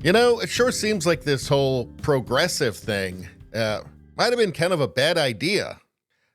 You know, it sure seems like this whole progressive thing might have been kind of a bad idea.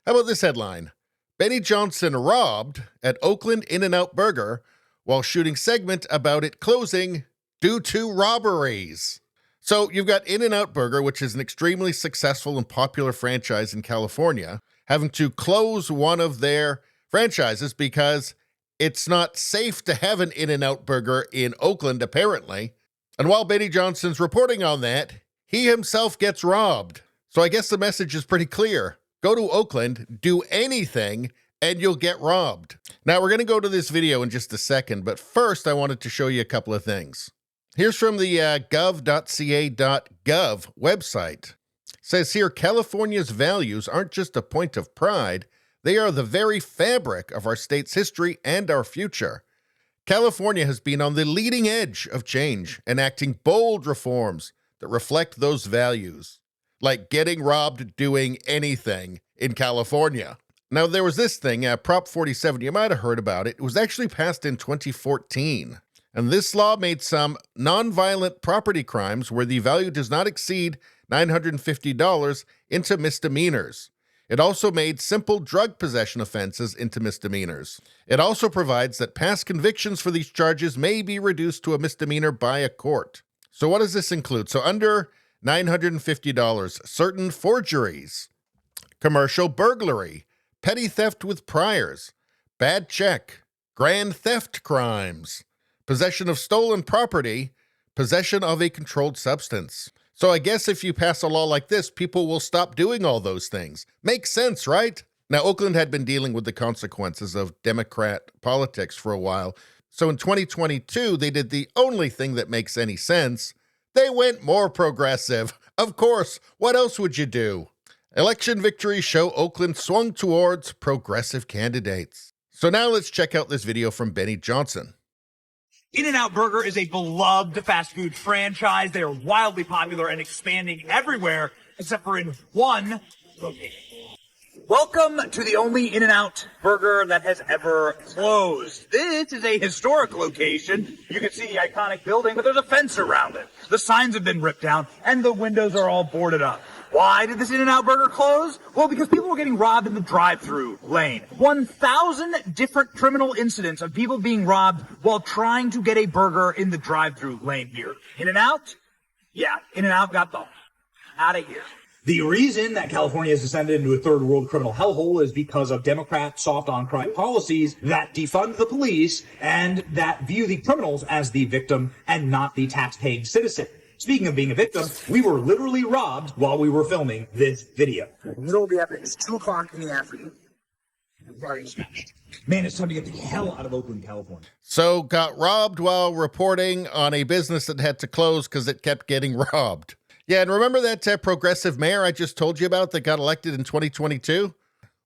How about this headline? Benny Johnson robbed at Oakland In-N-Out Burger while shooting segment about it closing due to robberies. So you've got In-N-Out Burger, which is an extremely successful and popular franchise in California, having to close one of their franchises because it's not safe to have an In-N-Out Burger in Oakland, apparently. And while Benny Johnson's reporting on that, he himself gets robbed. So I guess the message is pretty clear. Go to Oakland, do anything, and you'll get robbed. Now, we're going to go to this video in just a second, but first I wanted to show you a couple of things. Here's from the gov.ca.gov website. It says here, California's values aren't just a point of pride, they are the very fabric of our state's history and our future. California has been on the leading edge of change, enacting bold reforms that reflect those values, like getting robbed doing anything in California. Now, there was this thing, Prop 47, you might have heard about it. It was actually passed in 2014. And this law made some nonviolent property crimes where the value does not exceed $950 into misdemeanors. It also made simple drug possession offenses into misdemeanors. It also provides that past convictions for these charges may be reduced to a misdemeanor by a court. So what does this include? So under $950, certain forgeries, commercial burglary, petty theft with priors, bad check, grand theft crimes, possession of stolen property, possession of a controlled substance. So I guess if you pass a law like this, people will stop doing all those things. Makes sense, right? Now, Oakland had been dealing with the consequences of Democrat politics for a while. So in 2022, they did the only thing that makes any sense. They went more progressive. Of course, what else would you do? Election victories show Oakland swung towards progressive candidates. So now let's check out this video from Benny Johnson. In-N-Out Burger is a beloved fast food franchise. They are wildly popular and expanding everywhere except for in one location. Welcome to the only In-N-Out Burger that has ever closed. This is a historic location. You can see the iconic building, but there's a fence around it. The signs have been ripped down and the windows are all boarded up. Why did this In-N-Out Burger close? Well, because people were getting robbed in the drive-thru lane. 1,000 different criminal incidents of people being robbed while trying to get a burger in the drive-thru lane here. In-N-Out? Yeah, In-N-Out got the out of here. The reason that California has descended into a third world criminal hellhole is because of Democrat soft on crime policies that defund the police and that view the criminals as the victim and not the tax-paying citizen. Speaking of being a victim, we were literally robbed while we were filming this video. Middle of the afternoon, it's 2 o'clock in the afternoon. Man, it's time to get the hell out of Oakland, California. So got robbed while reporting on a business that had to close because it kept getting robbed. Yeah, and remember that progressive mayor I just told you about that got elected in 2022?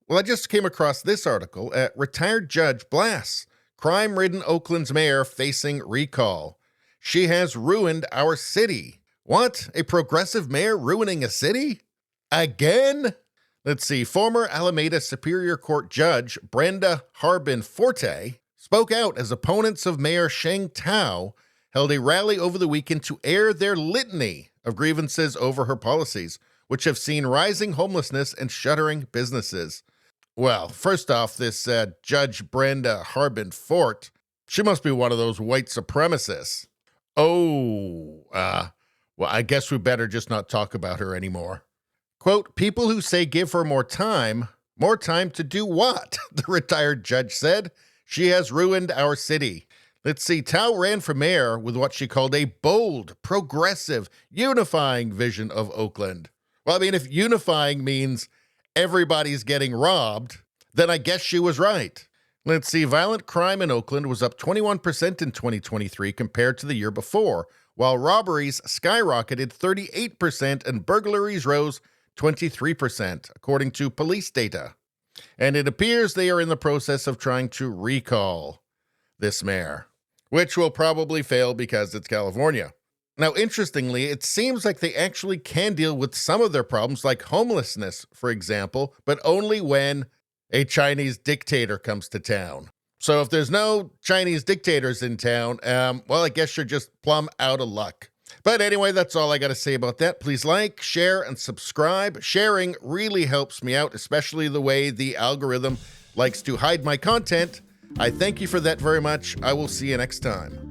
Well, I just came across this article. Retired Judge blasts crime-ridden Oakland's mayor facing recall. She has ruined our city. What? A progressive mayor ruining a city? Again? Let's see. Former Alameda Superior Court Judge Brenda Harbin Forte spoke out as opponents of Mayor Sheng Tao held a rally over the weekend to air their litany of grievances over her policies, which have seen rising homelessness and shuttering businesses. Well, first off, this Judge Brenda Harbin Fort, she must be one of those white supremacists. Oh, well, I guess we better just not talk about her anymore. Quote, people who say give her more time to do what? The retired judge said. She has ruined our city. Let's see, Tao ran for mayor with what she called a bold, progressive, unifying vision of Oakland. Well, I mean, if unifying means everybody's getting robbed, then I guess she was right. Let's see, violent crime in Oakland was up 21% in 2023 compared to the year before, while robberies skyrocketed 38% and burglaries rose 23%, according to police data. And it appears they are in the process of trying to recall this mayor, which will probably fail because it's California. Now, interestingly, it seems like they actually can deal with some of their problems, like homelessness, for example, but only when a Chinese dictator comes to town. So if there's no Chinese dictators in town, well, I guess you're just plumb out of luck. But anyway, that's all I got to say about that. Please like, share, and subscribe. Sharing really helps me out, especially the way the algorithm likes to hide my content. I thank you for that very much. I will see you next time.